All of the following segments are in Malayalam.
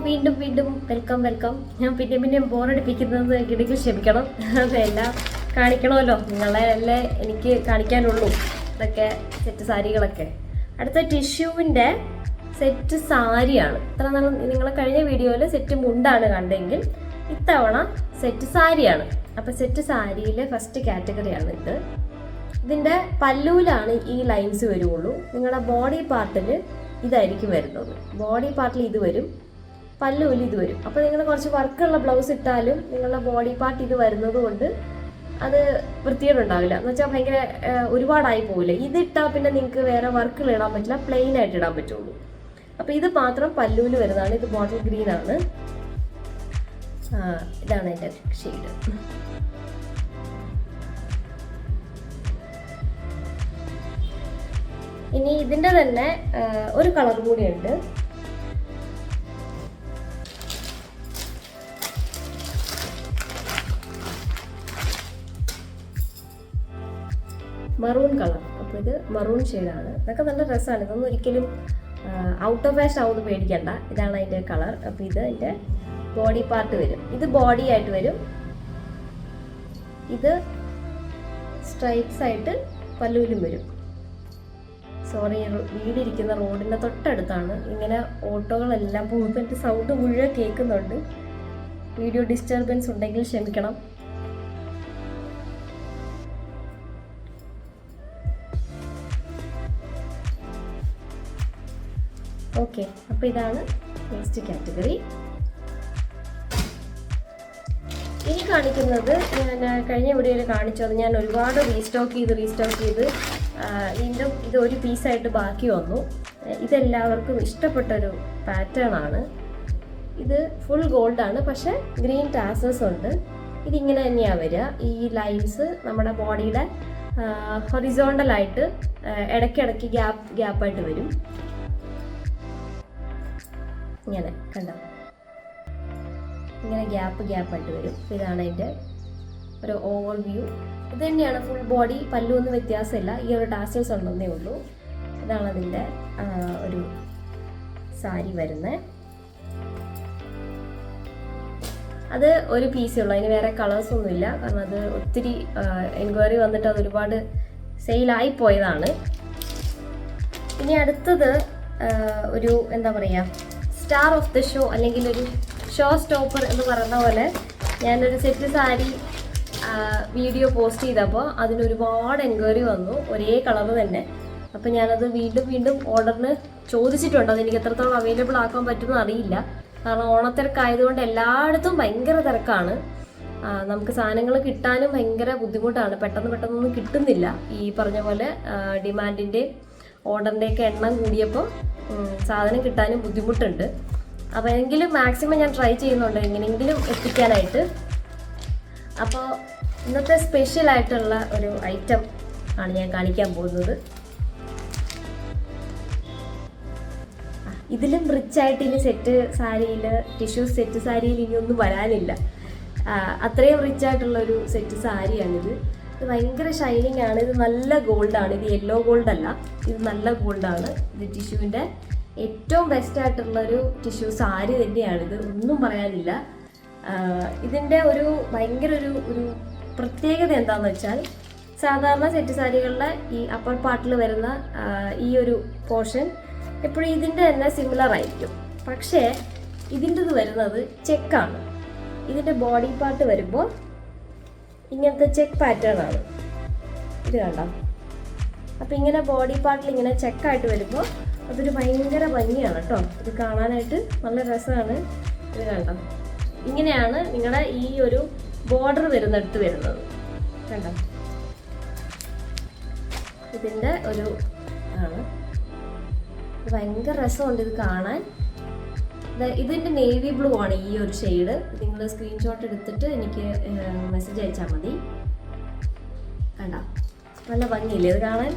വീണ്ടും വീണ്ടും വെൽക്കം. ഞാൻ പിന്നെ ബോറടിപ്പിക്കുന്നത് കിടക്കിൽ ക്ഷമിക്കണം. അതെല്ലാം കാണിക്കണമല്ലോ, നിങ്ങളെ എനിക്ക് കാണിക്കാനുള്ളൂ. ഇതൊക്കെ സെറ്റ് സാരികളൊക്കെ. അടുത്ത ടിഷ്യൂവിൻ്റെ സെറ്റ് സാരിയാണ്. ഇത്ര നാൾ നിങ്ങൾ കഴിഞ്ഞ വീഡിയോയിൽ സെറ്റ് മുണ്ടാണ് കണ്ടെങ്കിൽ ഇത്തവണ സെറ്റ് സാരിയാണ്. അപ്പം സെറ്റ് സാരിയിലെ ഫസ്റ്റ് കാറ്റഗറിയാണ് ഇത്. ഇതിൻ്റെ പല്ലൂലാണ് ഈ ലൈൻസ് വരുള്ളൂ. നിങ്ങളുടെ ബോഡി പാർട്ടിൽ ഇതായിരിക്കും വരുന്നത്. ബോഡി പാർട്ടിൽ ഇത് വരും, പല്ലുവിൽ ഇത് വരും. അപ്പോൾ നിങ്ങൾ കുറച്ച് വർക്കുള്ള ബ്ലൗസ് ഇട്ടാലും നിങ്ങളുടെ ബോഡി പാർട്ട് ഇത് വരുന്നത് കൊണ്ട് അത് വൃത്തികേടുണ്ടാവില്ല. എന്ന് വെച്ചാൽ ഭയങ്കര ഒരുപാടായി പോവില്ല. ഇതിട്ടാൽ പിന്നെ നിങ്ങൾക്ക് വേറെ വർക്കുകൾ ഇടാൻ പറ്റില്ല, പ്ലെയിൻ ആയിട്ട് ഇടാൻ പറ്റുള്ളൂ. അപ്പോൾ ഇത് മാത്രം പല്ലുവിൽ വരുന്നതാണ്. ഇത് ബോട്ടിൽ ഗ്രീൻ ആണ്. ഇതാണ് എൻ്റെ ഷെയ്ഡ്. ഇനി ഇതിൻ്റെ തന്നെ ഒരു കളർ കൂടിയുണ്ട്. Maroon colour. അപ്പോൾ ഇത് മറൂൺ ഷെയ്ഡാണ്. ഇതൊക്കെ നല്ല രസമാണ്. ഇതൊന്നും ഒരിക്കലും ഔട്ട് ഓഫ് ഫാഷൻ ആവുമെന്ന് പേടിക്കണ്ട. ഇതാണ് അതിൻ്റെ കളർ. അപ്പോൾ ഇത് എൻ്റെ ബോഡി പാർട്ട് വരും. ഇത് ബോഡി ആയിട്ട് വരും. ഇത് സ്ട്രൈപ്സ് ആയിട്ട് പല്ലുവിലും വരും. സോറി, വീടിരിക്കുന്ന റോഡിൻ്റെ തൊട്ടടുത്താണ്. ഇങ്ങനെ ഓട്ടോകളെല്ലാം പോകുമ്പോൾ എൻ്റെ സൗണ്ട് മുഴുവൻ കേൾക്കുന്നുണ്ട്. വീഡിയോ ഡിസ്റ്റർബൻസ് ഉണ്ടെങ്കിൽ ക്ഷമിക്കണം. ഓക്കെ, അപ്പോൾ ഇതാണ് നെക്സ്റ്റ് കാറ്റഗറി. ഇനി കാണിക്കുന്നത് ഞാൻ കഴിഞ്ഞ വീഡിയോയിൽ കാണിച്ചത്. ഞാൻ ഒരുപാട് റീസ്റ്റോക്ക് ചെയ്ത് വീണ്ടും ഇത് ഒരു പീസായിട്ട് ബാക്കി വന്നു. ഇതെല്ലാവർക്കും ഇഷ്ടപ്പെട്ടൊരു പാറ്റേൺ ആണ്. ഇത് ഫുൾ ഗോൾഡാണ്, പക്ഷേ ഗ്രീൻ ടാസൽസ് ഉണ്ട്. ഇതിങ്ങനെ തന്നെയാണ് വരിക. ഈ ലൈൻസ് നമ്മുടെ ബോഡിയുടെ ഹൊറിസോണ്ടലായിട്ട് ഇടയ്ക്കിടയ്ക്ക് ഗ്യാപ്പായിട്ട് വരും. ഇങ്ങനെ കണ്ടോ, ഇങ്ങനെ ഗ്യാപ്പായിട്ട് വരും. ഇതാണ് അതിൻ്റെ ഒരു ഓവർ വ്യൂ. ഇത് തന്നെയാണ് ഫുൾ ബോഡി. പല്ലൊന്നും വ്യത്യാസമില്ല, ഈ ഒരു ടാസൽസ് ഉണ്ടെന്നേ ഉള്ളൂ. ഇതാണ് അതിൻ്റെ ഒരു സാരി വരുന്നത്. അത് ഒരു പീസേ ഉള്ളൂ, അതിന് വേറെ കളേഴ്സൊന്നുമില്ല. കാരണം അത് ഒത്തിരി എൻക്വയറി വന്നിട്ട് അത് ഒരുപാട് സെയിലായി പോയതാണ്. ഇനി അടുത്തത് ഒരു എന്താ പറയുക, സ്റ്റാർ ഓഫ് ദ ഷോ അല്ലെങ്കിൽ ഒരു ഷോ സ്റ്റോപ്പർ എന്ന് പറയുന്ന പോലെ ഞാനൊരു സെറ്റ് സാരി വീഡിയോ പോസ്റ്റ് ചെയ്തപ്പോൾ അതിന് ഒരുപാട് എൻക്വയറി വന്നു, ഒരേ കളർ തന്നെ. അപ്പോൾ ഞാനത് വീണ്ടും ഓർഡറിന് ചോദിച്ചിട്ടുണ്ട്. അതെനിക്ക് എത്രത്തോളം അവൈലബിൾ ആക്കാൻ പറ്റുമെന്ന് അറിയില്ല. കാരണം ഓണത്തിരക്കായതുകൊണ്ട് എല്ലായിടത്തും ഭയങ്കര തിരക്കാണ്. നമുക്ക് സാധനങ്ങൾ കിട്ടാനും ഭയങ്കര ബുദ്ധിമുട്ടാണ്. പെട്ടെന്നൊന്നും കിട്ടുന്നില്ല. ഈ പറഞ്ഞ പോലെ ഡിമാൻഡിൻ്റെ ഓർഡറിൻ്റെയൊക്കെ എണ്ണം കൂടിയപ്പോൾ സാധനം കിട്ടാനും ബുദ്ധിമുട്ടുണ്ട്. അപ്പോൾ എങ്കിലും മാക്സിമം ഞാൻ ട്രൈ ചെയ്യുന്നുണ്ട് എങ്ങനെയെങ്കിലും എത്തിക്കാനായിട്ട്. അപ്പോൾ ഇന്നത്തെ സ്പെഷ്യലായിട്ടുള്ള ഒരു ഐറ്റം ആണ് ഞാൻ കാണിക്കാൻ പോകുന്നത്. ഇതിലും റിച്ചായിട്ട് ഇനി സെറ്റ് സാരിയിൽ, ടിഷ്യൂ സെറ്റ് സാരിയിൽ ഇനിയൊന്നും വരാനില്ല. അത്രയും റിച്ചായിട്ടുള്ളൊരു സെറ്റ് സാരിയാണിത്. ഇത് ഭയങ്കര ഷൈനിങ് ആണ്. ഇത് നല്ല ഗോൾഡാണ്. ഇത് യെല്ലോ ഗോൾഡ് അല്ല, ഇത് നല്ല ഗോൾഡാണ്. ഇത് ടിഷ്യൂവിൻ്റെ ഏറ്റവും ബെസ്റ്റായിട്ടുള്ളൊരു ടിഷ്യൂ സാരി തന്നെയാണിത്, ഒന്നും പറയാനില്ല. ഇതിൻ്റെ ഒരു ഭയങ്കര ഒരു പ്രത്യേകത എന്താണെന്ന് വെച്ചാൽ, സാധാരണ സെറ്റ് സാരികളുടെ ഈ അപ്പർ പാർട്ടിൽ വരുന്ന ഈ ഒരു പോർഷൻ എപ്പോഴും ഇതിൻ്റെ തന്നെ സിമിലർ ആയിരിക്കും. പക്ഷേ ഇതിൻ്റെത് വരുന്നത് ചെക്കാണ്. ഇതിൻ്റെ ബോഡി പാർട്ട് വരുമ്പോൾ ഇങ്ങനത്തെ ചെക്ക് പാറ്റേൺ ആണ്. ഇത് കണ്ടോ? അപ്പോൾ ഇങ്ങനെ ബോഡി പാർട്ടിൽ ഇങ്ങനെ ചെക്കായിട്ട് വരുമ്പോൾ അതൊരു ഭയങ്കര ഭംഗിയാണ് കേട്ടോ. ഇത് കാണാനായിട്ട് നല്ല രസമാണ്. ഇത് കണ്ടോ? ഇങ്ങനെയാണ് നിങ്ങളുടെ ഈ ഒരു ബോർഡർ വരുന്നിടത്ത് വരുന്നത്. കണ്ടോ? ഇതിൻ്റെ ഒരു ആണ്. ഇത് ഭയങ്കര രസമുണ്ട് ഇത് കാണാൻ. ഇതിൻ്റെ നേവി ബ്ലൂ ആണ് ഈ ഒരു ഷെയ്ഡ്. നിങ്ങൾ സ്ക്രീൻഷോട്ട് എടുത്തിട്ട് എനിക്ക് മെസ്സേജ് അയച്ചാൽ മതി. കണ്ടോ? നല്ല ഭംഗിയില്ലേ ഇത് കാണാൻ?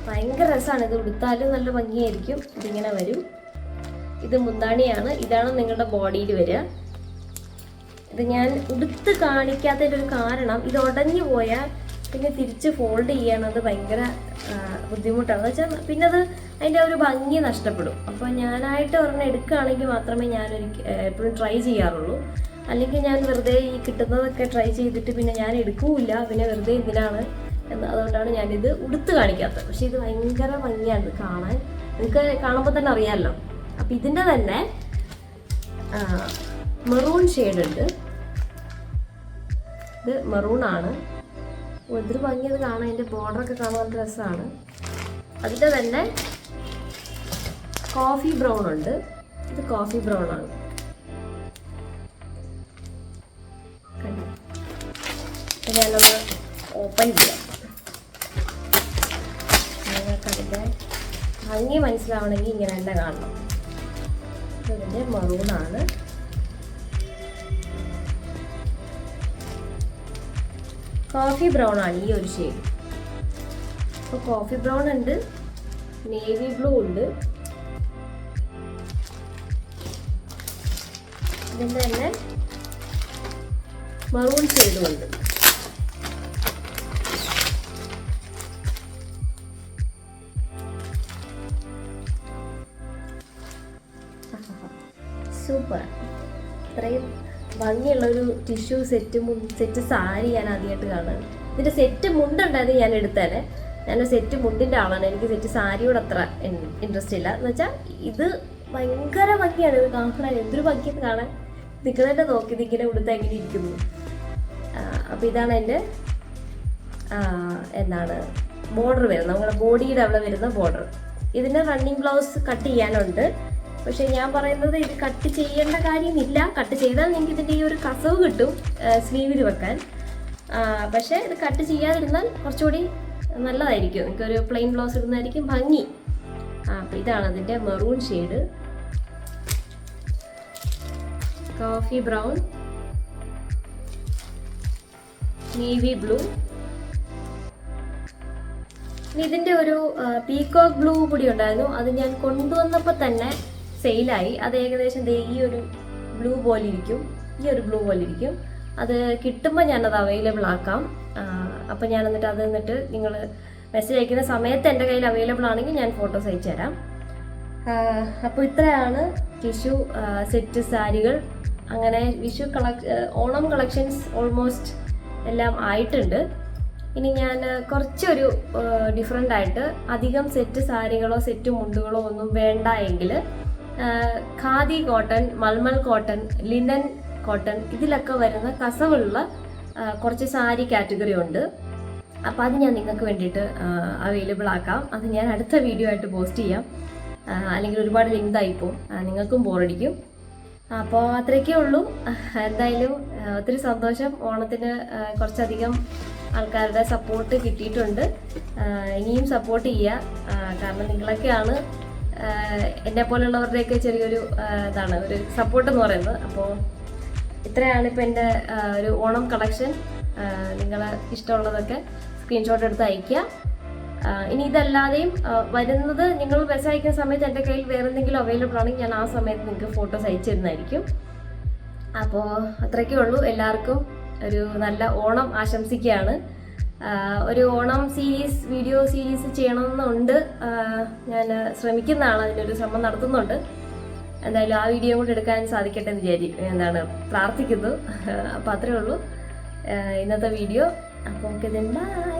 ഭയങ്കര രസമാണ്. ഇത് ഉടുത്താലും നല്ല ഭംഗിയായിരിക്കും. ഇതിങ്ങനെ വരും. ഇത് മുന്താണിയാണ്. ഇതാണ് നിങ്ങളുടെ ബോഡിയിൽ വരിക. ഇത് ഞാൻ ഉടുത്ത് കാണിക്കാത്തതിൻ്റെ ഒരു കാരണം, ഇത് ഉടഞ്ഞു പോയാൽ പിന്നെ തിരിച്ച് ഫോൾഡ് ചെയ്യണത് ഭയങ്കര ബുദ്ധിമുട്ടാണ്. എന്ന് വെച്ചാൽ പിന്നെ അത് അതിൻ്റെ ഒരു ഭംഗി നഷ്ടപ്പെടും. അപ്പോൾ ഞാനായിട്ട് ഒരെണ്ണം എടുക്കുകയാണെങ്കിൽ മാത്രമേ ഞാനൊരു എപ്പോഴും ട്രൈ ചെയ്യാറുള്ളൂ. അല്ലെങ്കിൽ ഞാൻ വെറുതെ ഈ കിട്ടുന്നതൊക്കെ ട്രൈ ചെയ്തിട്ട് പിന്നെ ഞാൻ എടുക്കൂല, പിന്നെ വെറുതെ എന്തിനാണ് അതുകൊണ്ടാണ് ഞാനിത് ഉടുത്ത് കാണിക്കാത്തത്. പക്ഷെ ഇത് ഭയങ്കര ഭംഗിയാണ് ഇത് കാണാൻ, നിങ്ങൾക്ക് കാണുമ്പോൾ തന്നെ അറിയാമല്ലോ. അപ്പം ഇതിൻ്റെ തന്നെ മെറൂൺ ഷെയ്ഡ് ഉണ്ട്. ഇത് മെറൂണാണ്. ഒത്തിരി ഭംഗിയത് കാണാൻ, അതിൻ്റെ ബോർഡറൊക്കെ കാണാൻ രസമാണ്. അതിൻ്റെ തന്നെ കോഫി ബ്രൗൺ ഉണ്ട്. ഇത് കോഫി ബ്രൗൺ ആണ്. ഞാനൊന്ന് ഓപ്പൺ ചെയ്യാം, നിങ്ങൾക്ക് അതിൻ്റെ ഭംഗി മനസ്സിലാവണമെങ്കിൽ ഇങ്ങനെ തന്നെ കാണണം. ഇതിൻ്റെ മെറൂണാണ്. കോഫി ബ്രൗൺ ആണ് ഈ ഒരു ഷെയ്ഡ്. അപ്പോൾ കോഫി ബ്രൗൺ ഉണ്ട്, നേവി ബ്ലൂ ഉണ്ട്, ഇതിൻ്റെ തന്നെ മറൂൺ ഷെയ്ഡും ഉണ്ട്. സൂപ്പർ. ഇത്രയും ഭംഗിയുള്ളൊരു ടിഷ്യൂ സെറ്റ് സാരി ഞാൻ ആദ്യമായിട്ട് കാണുകയാണ്. ഇതിൻ്റെ സെറ്റ് മുണ്ടുണ്ടായിരുന്നു ഞാൻ എടുത്തേനെ. ഞാനൊരു സെറ്റ് മുണ്ടിൻ്റെ ആളാണ്. എനിക്ക് സെറ്റ് സാരിയോട് അത്ര ഇൻട്രസ്റ്റ് ഇല്ല. എന്ന് വെച്ചാൽ ഇത് ഭയങ്കര ഭംഗിയാണ്. ഇത് കാണാൻ എന്തൊരു ഭംഗിയെന്ന് കാണാൻ. നിൽക്കുന്നതിൻ്റെ നോക്കി ഇതിങ്ങനെ ഉടുത്ത് എങ്ങനെ ഇരിക്കുന്നു. അപ്പോൾ ഇതാണ് എൻ്റെ എന്താണ് ബോർഡർ വരുന്നത്, നമ്മുടെ ബോഡിയുടെ അവിടെ വരുന്ന ബോർഡർ. ഇതിന് റണ്ണിങ് ബ്ലൗസ് കട്ട് ചെയ്യാനുണ്ട്. പക്ഷേ ഞാൻ പറയുന്നത് ഇത് കട്ട് ചെയ്യേണ്ട കാര്യമില്ല. കട്ട് ചെയ്താൽ നിങ്ങൾക്ക് ഇതിൻ്റെ ഈ ഒരു കസവ് കിട്ടും സ്ലീവിൽ വെക്കാൻ. പക്ഷേ ഇത് കട്ട് ചെയ്യാതിരുന്നാൽ കുറച്ചുകൂടി നല്ലതായിരിക്കും. എനിക്കൊരു പ്ലെയിൻ ബ്ലൗസ് ഇടുന്നതായിരിക്കും ഭംഗി. അപ്പോൾ ഇതാണ് അതിൻ്റെ maroon shade, coffee brown, navy blue. ഇനി ഇതിൻ്റെ ഒരു പീകോക്ക് ബ്ലൂ കൂടി ഉണ്ടായിരുന്നു. അത് ഞാൻ കൊണ്ടുവന്നപ്പോൾ തന്നെ സെയിലായി. അത് ഏകദേശം ഈ ഒരു ബ്ലൂ പോലെ ഇരിക്കും, ഈ ഒരു ബ്ലൂ പോലെ ഇരിക്കും. അത് കിട്ടുമ്പോൾ ഞാനത് അവൈലബിൾ ആക്കാം. അപ്പോൾ ഞാൻ എന്നിട്ട് നിങ്ങൾ മെസ്സേജ് അയക്കുന്ന സമയത്ത് എൻ്റെ കയ്യിൽ അവൈലബിൾ ആണെങ്കിൽ ഞാൻ ഫോട്ടോസ് അയച്ചു തരാം. അപ്പോൾ ഇത്രയാണ് ടിഷ്യൂ സെറ്റ് സാരികൾ. അങ്ങനെ ഓണം കളക്ഷൻസ് ഓൾമോസ്റ്റ് എല്ലാം ആയിട്ടുണ്ട്. ഇനി ഞാൻ കുറച്ചൊരു ഡിഫറെൻ്റ് ആയിട്ട് അധികം സെറ്റ് സാരികളോ സെറ്റ് മുണ്ടുകളോ ഒന്നും വേണ്ട എങ്കിൽ khadi cotton, malmal cotton, linen cotton ഇതിലൊക്കെ വരുന്ന കസവുള്ള കുറച്ച് സാരി കാറ്റഗറി ഉണ്ട്. അപ്പോൾ അത് ഞാൻ നിങ്ങൾക്ക് വേണ്ടിയിട്ട് അവൈലബിൾ ആക്കാം. അത് ഞാൻ അടുത്ത വീഡിയോ ആയിട്ട് പോസ്റ്റ് ചെയ്യാം. അല്ലെങ്കിൽ ഒരുപാട് ലെങ്ത് ആയിപ്പോവും, നിങ്ങൾക്കും ബോറടിക്കും. അപ്പോൾ അത്രയൊക്കെ ഉള്ളൂ. എന്തായാലും ഒത്തിരി സന്തോഷം. ഓണത്തിന് കുറച്ചധികം ആൾക്കാരുടെ സപ്പോർട്ട് കിട്ടിയിട്ടുണ്ട്. ഇനിയും സപ്പോർട്ട് ചെയ്യുക. കാരണം നിങ്ങളൊക്കെയാണ് എന്നെ പോലുള്ളവരുടെയൊക്കെ ചെറിയൊരു ഒരു സപ്പോർട്ട് എന്ന് പറയുന്നത്. അപ്പോൾ ഇത്രയാണ് ഇപ്പോൾ എൻ്റെ ഒരു ഓണം കളക്ഷൻ. നിങ്ങൾ ഇഷ്ടമുള്ളതൊക്കെ സ്ക്രീൻഷോട്ട് എടുത്ത് അയയ്ക്കുക. ഇനി ഇതല്ലാതെയും വരുന്നത് നിങ്ങൾ മെസ്സേജ് അയക്കുന്ന സമയത്ത് എൻ്റെ കയ്യിൽ വേറെ എന്തെങ്കിലും അവൈലബിൾ ആണെങ്കിൽ ഞാൻ ആ സമയത്ത് നിങ്ങൾക്ക് ഫോട്ടോസ് അയച്ചു തരുന്നതായിരിക്കും. അപ്പോൾ അത്രയൊക്കെ ഉള്ളൂ. എല്ലാവർക്കും ഒരു നല്ല ഓണം ആശംസിക്കുകയാണ്. ഒരു ഓണം വീഡിയോ സീരീസ് ചെയ്യണമെന്നുണ്ട്. ഞാൻ ശ്രമിക്കുന്നതാണ്, അതിനൊരു ശ്രമം നടത്തുന്നുണ്ട്. എന്തായാലും ആ വീഡിയോ കൂടെ എടുക്കാൻ സാധിക്കട്ടെ എന്ന് പ്രാർത്ഥിക്കുന്നു. അപ്പോൾ അത്രയേ ഉള്ളൂ ഇന്നത്തെ വീഡിയോ. അപ്പോൾ ഓക്കെ, ബൈ.